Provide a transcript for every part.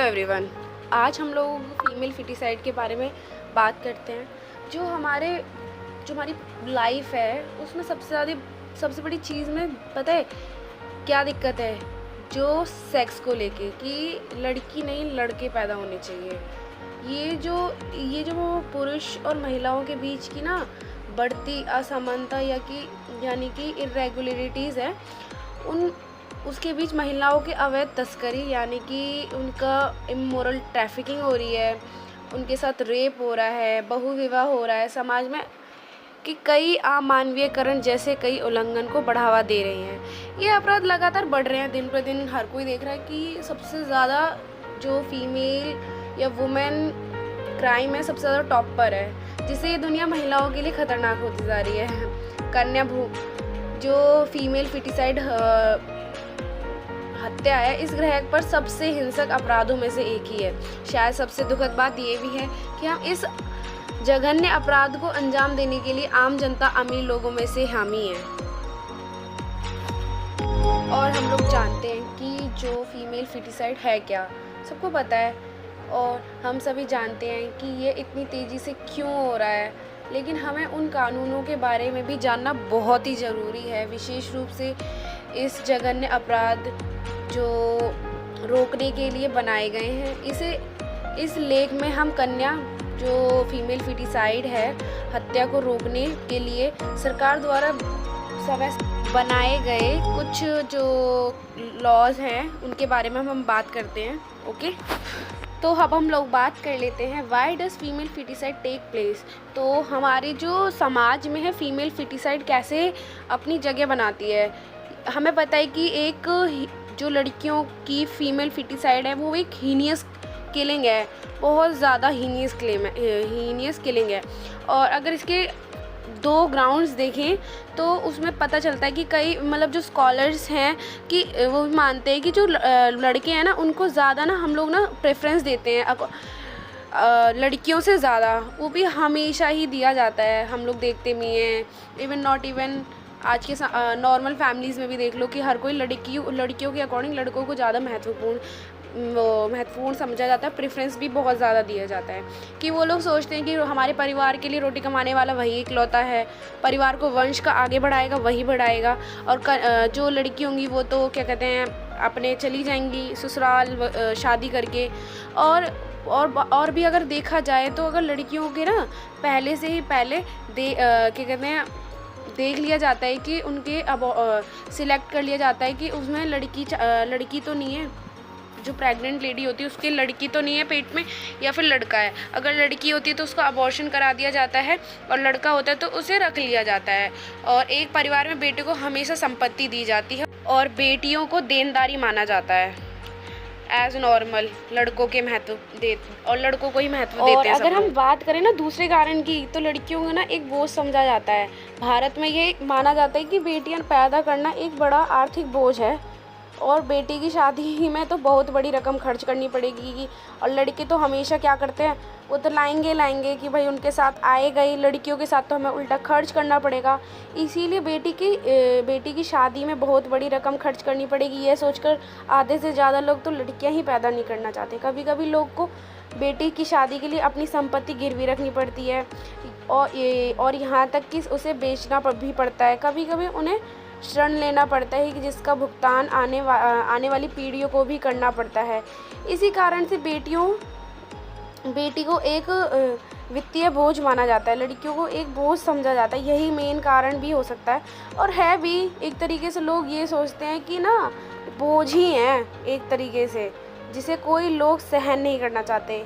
Everyone, आज हम लोग फीमेल फिटिसाइड के बारे में बात करते हैं। जो हमारी लाइफ है उसमें सबसे बड़ी चीज़ में पता है क्या दिक्कत है? जो सेक्स को लेके कि लड़की नहीं लड़के पैदा होने चाहिए। ये जो वो पुरुष और महिलाओं के बीच की ना बढ़ती असमानता यानी कि इरेगुलरिटीज़ है, उसके बीच महिलाओं की अवैध तस्करी यानी कि उनका इमोरल ट्रैफिकिंग हो रही है, उनके साथ रेप हो रहा है, बहुविवाह हो रहा है, समाज में कि कई अमानवीयकरण जैसे कई उल्लंघन को बढ़ावा दे रहे हैं। ये अपराध लगातार बढ़ रहे हैं, दिन पर दिन हर कोई देख रहा है कि सबसे ज़्यादा जो फीमेल या वुमेन क्राइम है सबसे ज़्यादा टॉप पर है, जिससे ये दुनिया महिलाओं के लिए ख़तरनाक होती जा रही है। कन्या जो फीमेल फिटिसाइड हत्या है इस ग्रह पर सबसे हिंसक अपराधों में से एक ही है। शायद सबसे दुखद बात ये भी है कि हम इस जघन्य अपराध को अंजाम देने के लिए आम जनता अमीर लोगों में से हामी है। और हम लोग जानते हैं कि जो फीमेल फिटिसाइड है क्या, सबको पता है और हम सभी जानते हैं कि ये इतनी तेज़ी से क्यों हो रहा है, लेकिन हमें उन कानूनों के बारे में भी जानना बहुत ही ज़रूरी है। विशेष रूप से इस जघन्य अपराध जो रोकने के लिए बनाए गए हैं। इस लेख में हम कन्या जो फीमेल फिटिसाइड है हत्या को रोकने के लिए सरकार द्वारा समय बनाए गए कुछ जो लॉज हैं उनके बारे में हम बात करते हैं। ओके, तो अब हम लोग बात कर लेते हैं why does female foeticide take place. तो हमारे जो समाज में है फीमेल फिटिसाइड कैसे अपनी जगह बनाती है। हमें पता है कि एक जो लड़कियों की फीमेल फिटिसाइड है वो एक हीनियस किलिंग है, बहुत ज़्यादा हीनियस किलिंग है। और अगर इसके दो ग्राउंड्स देखें तो उसमें पता चलता है कि कई जो स्कॉलर्स हैं कि वो भी मानते हैं कि जो लड़के हैं ना उनको ज़्यादा ना हम लोग ना प्रेफरेंस देते हैं लड़कियों से ज़्यादा, वो भी हमेशा ही दिया जाता है। हम लोग देखते भी हैं, नॉट इवन आज के नॉर्मल फैमिलीज़ में भी देख लो कि हर कोई लड़कियों के अकॉर्डिंग लड़कों को ज़्यादा महत्वपूर्ण समझा जाता है, प्रेफरेंस भी बहुत ज़्यादा दिया जाता है कि वो लोग सोचते हैं कि हमारे परिवार के लिए रोटी कमाने वाला वही इकलौता है, परिवार को वंश का आगे बढ़ाएगा वही बढ़ाएगा। और जो लड़की होंगी वो तो क्या कहते हैं अपने चली जाएंगी ससुराल शादी करके। और भी अगर देखा जाए तो अगर लड़कियों के ना पहले से ही क्या कहते हैं देख लिया जाता है कि उनके सिलेक्ट कर लिया जाता है कि उसमें लड़की तो नहीं है, जो प्रेग्नेंट लेडी होती है उसके लड़की तो नहीं है पेट में या फिर लड़का है। अगर लड़की होती है तो उसका अबॉर्शन करा दिया जाता है और लड़का होता है तो उसे रख लिया जाता है। और एक परिवार में बेटे को हमेशा संपत्ति दी जाती है और बेटियों को देनदारी माना जाता है एज नॉर्मल, लड़कों के महत्व और लड़कों को ही महत्व देते हैं। अगर हम बात करें ना दूसरे कारण की, तो लड़कियों को ना एक बोझ समझा जाता है। भारत में ये माना जाता है कि बेटियां पैदा करना एक बड़ा आर्थिक बोझ है और बेटी की शादी में तो बहुत बड़ी रकम खर्च करनी पड़ेगी। और लड़के तो हमेशा क्या करते हैं, वो तो लाएंगे कि भाई उनके साथ आए गए, लड़कियों के साथ तो हमें उल्टा खर्च करना पड़ेगा। इसीलिए बेटी की शादी में बहुत बड़ी रकम खर्च करनी पड़ेगी, ये सोचकर आधे से ज़्यादा लोग तो लड़कियां ही पैदा नहीं करना चाहते। कभी कभी लोग को बेटी की शादी के लिए अपनी संपत्ति गिरवी रखनी पड़ती है और यहाँ तक कि उसे बेचना भी पड़ता है। कभी कभी उन्हें ऋण लेना पड़ता है कि जिसका भुगतान आने वाली पीढ़ियों को भी करना पड़ता है। इसी कारण से बेटी को एक वित्तीय बोझ माना जाता है, लड़कियों को एक बोझ समझा जाता है। यही मेन कारण भी हो सकता है और है भी एक तरीके से। लोग ये सोचते हैं कि ना बोझ ही हैं एक तरीके से, जिसे कोई लोग सहन नहीं करना चाहते।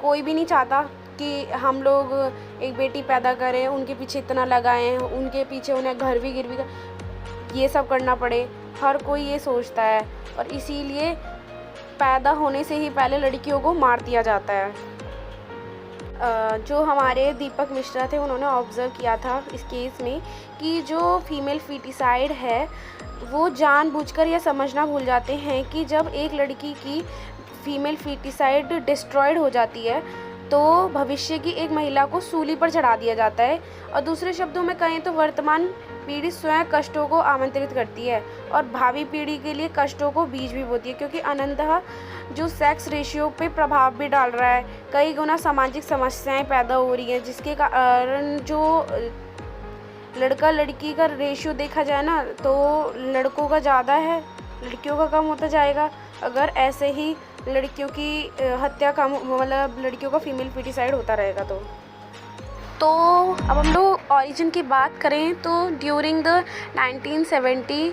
कोई भी नहीं चाहता कि हम लोग एक बेटी पैदा करें, उनके पीछे इतना लगाएं, उनके पीछे उन्हें घर भी गिरवी ये सब करना पड़े। हर कोई ये सोचता है और इसीलिए पैदा होने से ही पहले लड़कियों को मार दिया जाता है। जो हमारे दीपक मिश्रा थे उन्होंने ऑब्ज़र्व किया था इस केस में कि जो फीमेल फिटिसाइड है वो जानबूझकर यह समझना भूल जाते हैं कि जब एक लड़की की फीमेल फिटिसाइड डिस्ट्रॉयड हो जाती है तो भविष्य की एक महिला को सूली पर चढ़ा दिया जाता है। और दूसरे शब्दों में कहें तो वर्तमान पीढ़ी स्वयं कष्टों को आमंत्रित करती है और भावी पीढ़ी के लिए कष्टों को बीज भी बोती है, क्योंकि अनंतः जो सेक्स रेशियो पे प्रभाव भी डाल रहा है। कई गुना सामाजिक समस्याएं पैदा हो रही हैं, जिसके कारण जो लड़का लड़की का रेशियो देखा जाए ना, तो लड़कों का ज़्यादा है, लड़कियों का कम होता जाएगा। अगर ऐसे ही लड़कियों की हत्या कम, मतलब लड़कियों का फीमेल फीटिसाइड होता रहेगा तो अब हम लोग ओरिजिन की बात करें तो ड्यूरिंग द 1970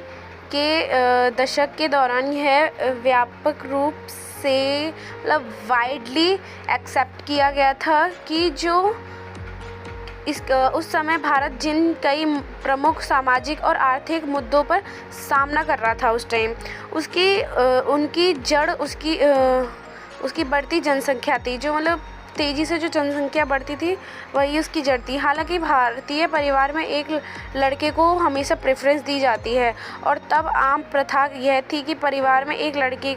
के दशक के दौरान यह व्यापक रूप से मतलब वाइडली एक्सेप्ट किया गया था कि जो उस समय भारत जिन कई प्रमुख सामाजिक और आर्थिक मुद्दों पर सामना कर रहा था उस टाइम, उनकी जड़ उसकी बढ़ती जनसंख्या थी। जो मतलब तेज़ी से जो जनसंख्या बढ़ती थी वही उसकी जड़ थी। हालांकि भारतीय परिवार में एक लड़के को हमेशा प्रेफरेंस दी जाती है और तब आम प्रथा यह थी कि परिवार में एक लड़के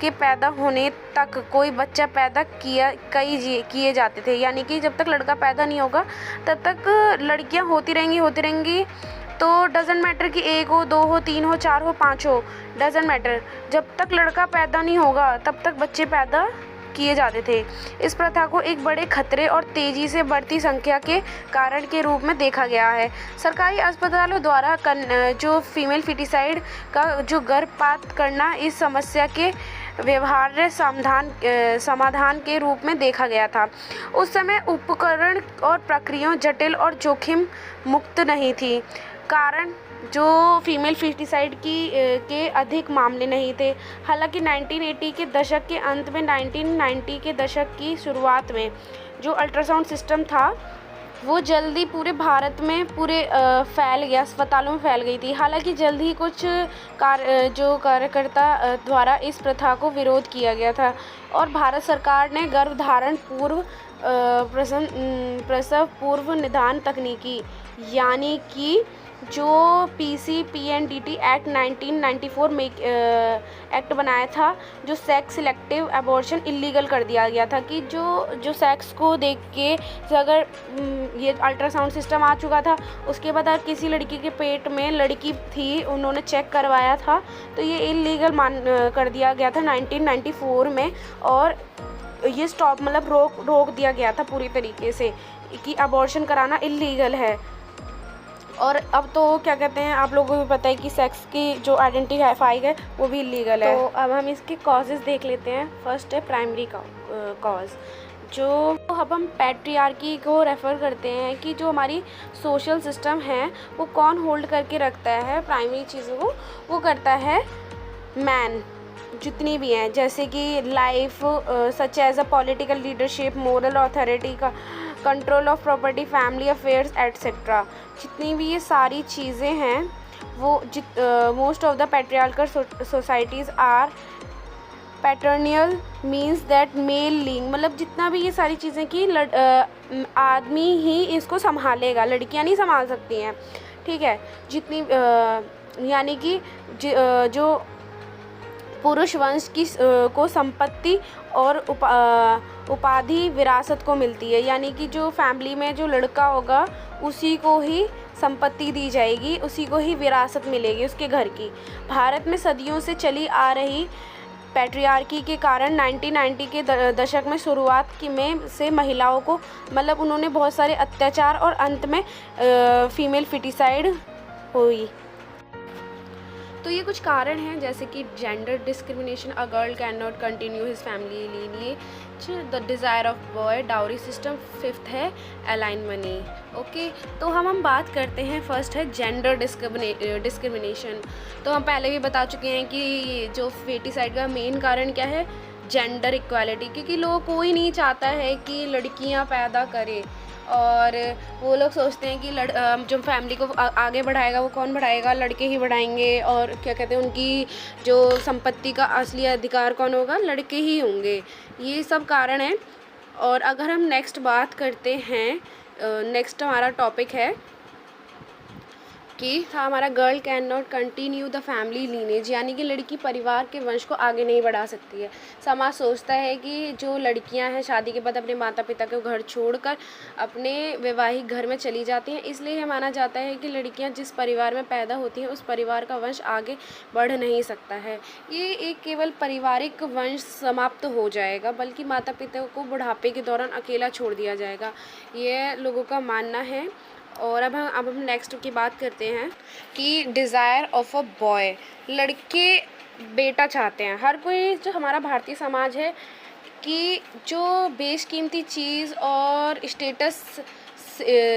के पैदा होने तक कोई बच्चा पैदा किए जाते थे। यानी कि जब तक लड़का पैदा नहीं होगा तब तक लड़कियां होती रहेंगी। तो डज़न्ट मैटर कि एक हो, दो हो, तीन हो, चार हो, पाँच हो, डज़न्ट मैटर, जब तक लड़का पैदा नहीं होगा तब तक बच्चे पैदा किए जाते थे। इस प्रथा को एक बड़े खतरे और तेज़ी से बढ़ती संख्या के कारण के रूप में देखा गया है। सरकारी अस्पतालों द्वारा जो फीमेल फीटिसाइड का जो गर्भपात करना इस समस्या के व्यवहार्य समाधान के रूप में देखा गया था। उस समय उपकरण और प्रक्रियाएं जटिल और जोखिम मुक्त नहीं थी, कारण जो फीमेल फीटिसाइड के अधिक मामले नहीं थे। हालांकि 1980 के दशक के अंत में 1990 के दशक की शुरुआत में जो अल्ट्रासाउंड सिस्टम था वो जल्दी पूरे भारत में फैल गया, अस्पतालों में फैल गई थी। हालांकि जल्द ही कुछ कार्यकर्ता द्वारा इस प्रथा को विरोध किया गया था और भारत सरकार ने गर्भधारण पूर्व प्रसव पूर्व निदान तकनीकी यानी कि जो PCPNDT एक्ट 1994 में एक्ट बनाया था, जो सेक्स सिलेक्टिव एबॉर्शन इलीगल कर दिया गया था कि जो सेक्स को देख के अगर ये अल्ट्रासाउंड सिस्टम आ चुका था, उसके बाद अगर किसी लड़की के पेट में लड़की थी, उन्होंने चेक करवाया था, तो ये इलीगल कर दिया गया था 1994 में। और ये स्टॉप मतलब रोक दिया गया था पूरी तरीके से कि अबॉर्शन कराना इलीगल है। और अब तो क्या कहते हैं, आप लोगों को भी पता है कि सेक्स की जो आइडेंटिफाई है वो भी इलीगल है। तो अब हम इसके कॉजेज़ देख लेते हैं। फर्स्ट है प्राइमरी कॉज, जो अब हम पैट्रियार्की को रेफ़र करते हैं कि जो हमारी सोशल सिस्टम है वो कौन होल्ड करके रखता है प्राइमरी चीज़ों को, वो करता है मैन, जितनी भी हैं, जैसे कि life such as a political leadership, moral authority का control of property, family affairs etcetera. जितनी भी ये सारी चीज़ें हैं वो most of the patriarchal societies are paternal means that male लिंग, मतलब जितना भी ये सारी चीज़ें कि आदमी ही इसको संभालेगा, लड़कियां नहीं संभाल सकती हैं, ठीक है। जितनी यानी कि जो पुरुष वंश को संपत्ति और उपाधि विरासत को मिलती है, यानी कि जो फैमिली में जो लड़का होगा उसी को ही संपत्ति दी जाएगी, उसी को ही विरासत मिलेगी उसके घर की। भारत में सदियों से चली आ रही पैट्रियार्की के कारण 1990 के दशक में शुरुआत से महिलाओं को मतलब उन्होंने बहुत सारे अत्याचार और अंत में फीमेल फीटिसाइड हुई। तो ये कुछ कारण हैं, जैसे कि gender discrimination, a girl can not continue his family lineage, the desire of boy, dowry system, fifth है एलाइनमनी। ओके, तो हम बात करते हैं, फर्स्ट है जेंडर डिस्क्रिमिनेशन। तो हम पहले भी बता चुके हैं कि जो फेटिसाइड का मेन कारण क्या है, जेंडर इक्वालिटी, क्योंकि कोई नहीं चाहता है कि लड़कियां पैदा करें, और वो लोग सोचते हैं कि जो फैमिली को आगे बढ़ाएगा वो कौन बढ़ाएगा, लड़के ही बढ़ाएंगे, और क्या कहते हैं उनकी जो संपत्ति का असली अधिकार कौन होगा, लड़के ही होंगे। ये सब कारण है। और अगर हम नेक्स्ट बात करते हैं, नेक्स्ट हमारा टॉपिक है कि था हमारा girl can not continue the family lineage, यानी कि लड़की परिवार के वंश को आगे नहीं बढ़ा सकती है। समाज सोचता है कि जो लड़कियां हैं शादी के बाद अपने माता पिता के घर छोड़कर अपने वैवाहिक घर में चली जाती हैं, इसलिए यह माना जाता है कि लड़कियां जिस परिवार में पैदा होती हैं उस परिवार का वंश आगे बढ़ नहीं सकता है। ये एक केवल पारिवारिक वंश समाप्त हो जाएगा, बल्कि माता पिता को बुढ़ापे के दौरान अकेला छोड़ दिया जाएगा, यह लोगों का मानना है। और अब हम नेक्स्ट की बात करते हैं कि डिज़ायर ऑफ अ बॉय, लड़के बेटा चाहते हैं। हर कोई, जो हमारा भारतीय समाज है, कि जो बेशकीमती चीज़ और स्टेटस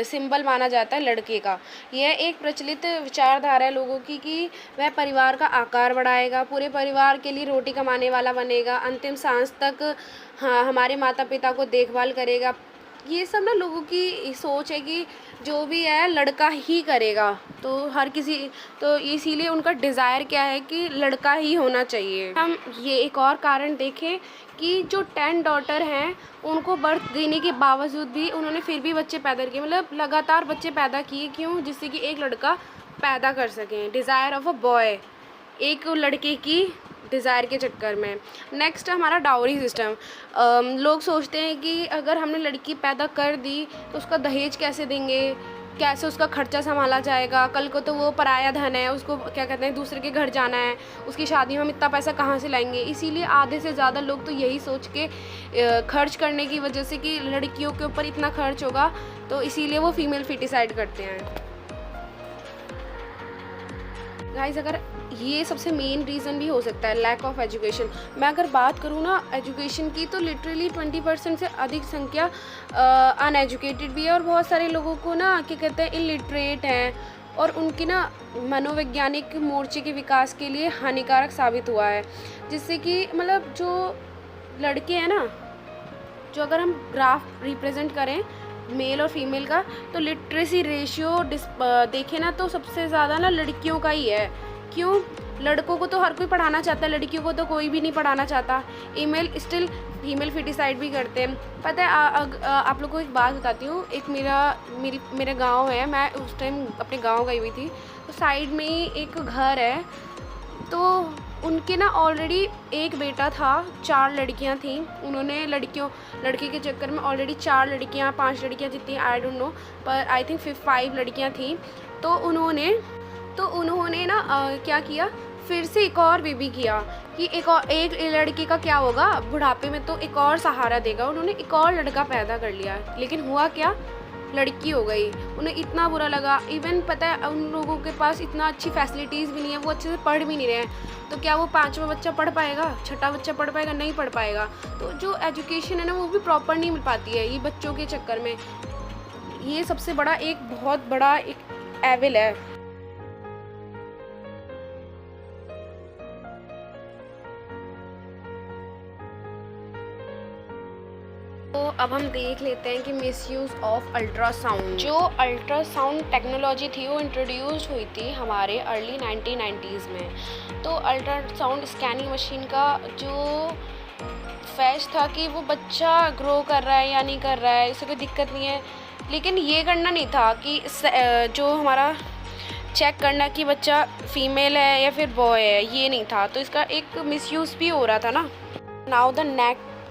सिंबल माना जाता है लड़के का, यह एक प्रचलित विचारधारा है लोगों की कि वह परिवार का आकार बढ़ाएगा, पूरे परिवार के लिए रोटी कमाने वाला बनेगा, अंतिम सांस तक हाँ हमारे माता पिता को देखभाल करेगा। ये सब ना लोगों की सोच है कि जो भी है लड़का ही करेगा, तो हर किसी, तो इसीलिए उनका डिज़ायर क्या है कि लड़का ही होना चाहिए। हम ये एक और कारण देखें कि जो 10 डॉटर हैं उनको बर्थ देने के बावजूद भी उन्होंने फिर भी बच्चे पैदा किए, मतलब लगातार बच्चे पैदा किए। क्यों? जिससे कि एक लड़का पैदा कर सकें। डिज़ायर ऑफ अ बॉय, एक लड़के की डिज़ायर के चक्कर में। नेक्स्ट हमारा डाउरी सिस्टम। लोग सोचते हैं कि अगर हमने लड़की पैदा कर दी तो उसका दहेज कैसे देंगे, कैसे उसका खर्चा संभाला जाएगा, कल को तो वो पराया धन है, उसको क्या कहते हैं दूसरे के घर जाना है, उसकी शादी में हम इतना पैसा कहाँ से लाएंगे। इसीलिए आधे से ज़्यादा लोग तो यही सोच के खर्च करने की वजह से कि लड़कियों के ऊपर इतना खर्च होगा, तो इसीलिए वो फीमेल फिटिसाइड करते हैं। गाइस, अगर ये सबसे मेन रीज़न भी हो सकता है लैक ऑफ एजुकेशन। मैं अगर बात करूँ ना एजुकेशन की, तो लिटरली 20% से अधिक संख्या अनएजुकेटेड भी है, और बहुत सारे लोगों को ना क्या कहते हैं इलिटरेट हैं, और उनकी ना मनोवैज्ञानिक मोर्चे के विकास के लिए हानिकारक साबित हुआ है। जिससे कि मतलब जो लड़के हैं ना, जो अगर हम ग्राफ रिप्रेजेंट करें मेल और फीमेल का, तो लिटरेसी रेशियो देखें ना तो सबसे ज़्यादा ना लड़कियों का ही है। क्यों? लड़कों को तो हर कोई पढ़ाना चाहता है, लड़कियों को तो कोई भी नहीं पढ़ाना चाहता। ईमेल स्टिल फीमेल फिटिसाइड भी करते हैं। पता है आप लोगों को एक बात बताती हूँ। एक मेरा गांव है, मैं उस टाइम अपने गांव गई हुई थी, तो साइड में ही एक घर है, तो उनके ना ऑलरेडी एक बेटा था, 4 लड़कियां थीं। उन्होंने लड़के के चक्कर में ऑलरेडी 4 लड़कियां 5 लड़कियां जितनी आई डोंट नो, पर आई थिंक 5 लड़कियां थीं। तो उन्होंने ना क्या किया, फिर से एक और बेबी किया कि एक लड़के का क्या होगा बुढ़ापे में, तो एक और सहारा देगा। उन्होंने एक और लड़का पैदा कर लिया, लेकिन हुआ क्या, लड़की हो गई। उन्हें इतना बुरा लगा। इवन पता है उन लोगों के पास इतना अच्छी फैसिलिटीज़ भी नहीं है, वो अच्छे से पढ़ भी नहीं रहे हैं, तो क्या वो 5वां बच्चा पढ़ पाएगा, 6ठा बच्चा पढ़ पाएगा? नहीं पढ़ पाएगा। तो जो एजुकेशन है ना वो भी प्रॉपर नहीं मिल पाती है ये बच्चों के चक्कर में। ये सबसे बड़ा बहुत बड़ा एक एविल है। तो अब हम देख लेते हैं कि मिसयूज़ ऑफ अल्ट्रासाउंड। जो अल्ट्रासाउंड टेक्नोलॉजी थी वो इंट्रोड्यूस हुई थी हमारे अर्ली 1990s में। तो अल्ट्रासाउंड स्कैनिंग मशीन का जो फैज था कि वो बच्चा ग्रो कर रहा है या नहीं कर रहा है, इससे कोई दिक्कत नहीं है, लेकिन ये करना नहीं था कि जो हमारा चेक करना कि बच्चा फीमेल है या फिर बॉय है, ये नहीं था। तो इसका एक मिसयूज़ भी हो रहा था ना। Now the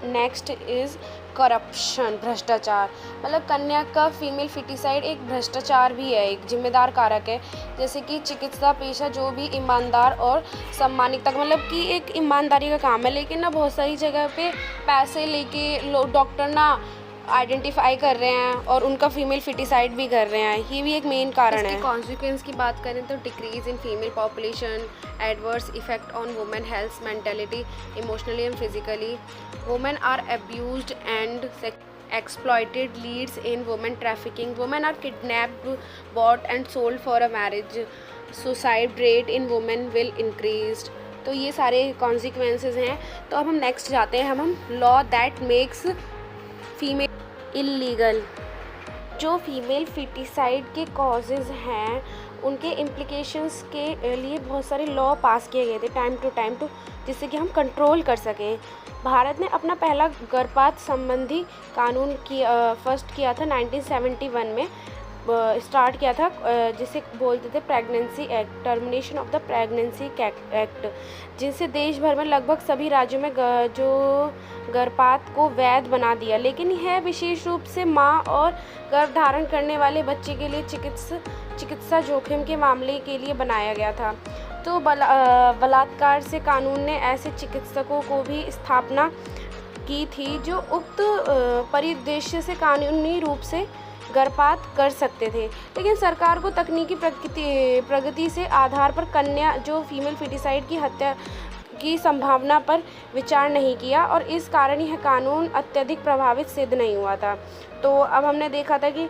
next is corruption, भ्रष्टाचार। मतलब कन्या का फीमेल फिटिसाइड एक भ्रष्टाचार भी है, एक जिम्मेदार कारक है। जैसे कि चिकित्सा पेशा जो भी ईमानदार और सम्मानित तक, मतलब कि एक ईमानदारी का काम है, लेकिन ना बहुत सारी जगह पे पैसे लेके लोग डॉक्टर ना आइडेंटिफाई कर रहे हैं और उनका फीमेल फिटिसाइड भी कर रहे हैं। ये भी एक मेन कारण है। कॉन्सिक्वेंस की बात करें तो decrease in female population, adverse effect on women health, mentality, emotionally and physically, women are abused and exploited, leads in women trafficking, women are kidnapped, bought and sold for a marriage, suicide rate in women will increased। तो ये सारे consequences हैं। तो अब हम next जाते हैं, हम law that makes female illegal. जो फीमेल फिटिसाइड के कॉजेज़ हैं उनके इम्प्लिकेशंस के लिए बहुत सारे लॉ पास किए गए थे टाइम टू जिससे कि हम कंट्रोल कर सकें। भारत ने अपना पहला गर्भपात संबंधी कानून फर्स्ट किया था 1971 में। स्टार्ट किया था, जिसे बोलते थे pregnancy act, termination of the pregnancy act, जिनसे देश भर में लगभग सभी राज्यों में जो गर्भपात को वैध बना दिया। लेकिन यह विशेष रूप से माँ और गर्भ धारण करने वाले बच्चे के लिए चिकित्सा जोखिम के मामले के लिए बनाया गया था। तो बलात्कार से कानून ने ऐसे चिकित्सकों को भी स्थापना की थी जो उक्त परिदृश्य से कानूनी रूप से गर्भपात कर सकते थे। लेकिन सरकार को तकनीकी प्रगति से आधार पर कन्या जो फीमेल फीटिसाइड की हत्या की संभावना पर विचार नहीं किया और इस कारण यह कानून अत्यधिक प्रभावित सिद्ध नहीं हुआ था। तो अब हमने देखा था कि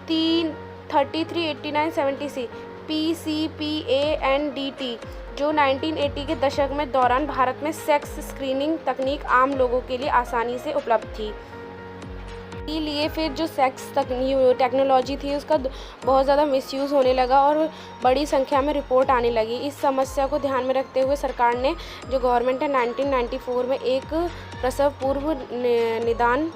33, 89, 70 PCPA&DT जो 1980 के दशक में दौरान भारत में सेक्स स्क्रीनिंग तकनीक आम लोगों के लिए आसानी से उपलब्ध थी। लिए फिर जो सेक्स टेक्नोलॉजी थी उसका बहुत ज़्यादा मिसयूज़ होने लगा और बड़ी संख्या में रिपोर्ट आने लगी। इस समस्या को ध्यान में रखते हुए सरकार ने जो गवर्नमेंट है 1994 में एक प्रसव पूर्व निदान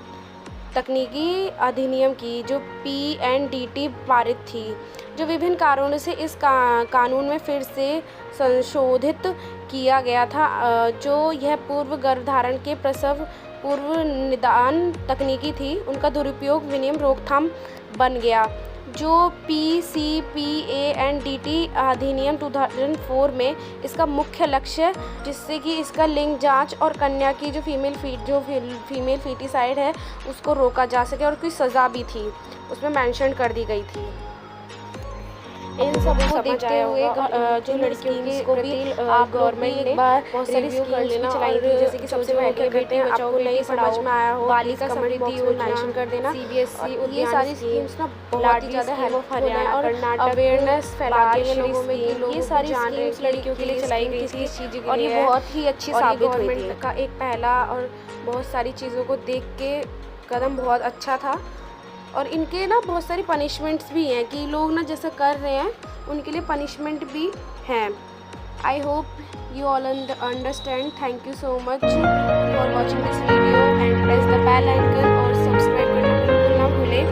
तकनीकी अधिनियम की जो P&DT पारित थी, जो विभिन्न कारणों से इस कानून में फिर से संशोधित किया गया था। जो यह पूर्व गर्भधारण के प्रसव पूर्व निदान तकनीकी थी उनका दुरुपयोग विनियम रोकथाम बन गया। जो PCPA&DT अधिनियम 2004 में इसका मुख्य लक्ष्य जिससे कि इसका लिंग जांच और कन्या की जो फीमेल फीटिसाइड है उसको रोका जा सके और कोई सज़ा भी थी उसमें मेंशन कर दी गई थी। इन सब को देखते हुए जो लड़कियों को भी गवर्नमेंट ने बहुत सारी स्कीम्स भी चलाई थी, जैसे कि सबसे पहले बेटे आपको नहीं समझ में आया हो बालिका समृद्धि योजना मेंशन कर देना, CBSE, ये सारी स्कीम्स ना बहुत ही ज़्यादा हेल्पफुल है और अवेयरनेस फैला के लोगों में कि लोग ये सारी स्कीम्स लड़कियों के लिए चलाई गई थी और ये बहुत ही अच्छी साबित हुई थी। गवर्नमेंट का एक पहला और बहुत सारी चीज़ों को देख के कदम बहुत अच्छा था और इनके ना बहुत सारी पनिशमेंट्स भी हैं कि लोग ना जैसा कर रहे हैं उनके लिए पनिशमेंट भी हैं। I hope you all understand. Thank you so much for watching this video and press the bell icon और सब्सक्राइब करना बिल्कुल ना भूलें।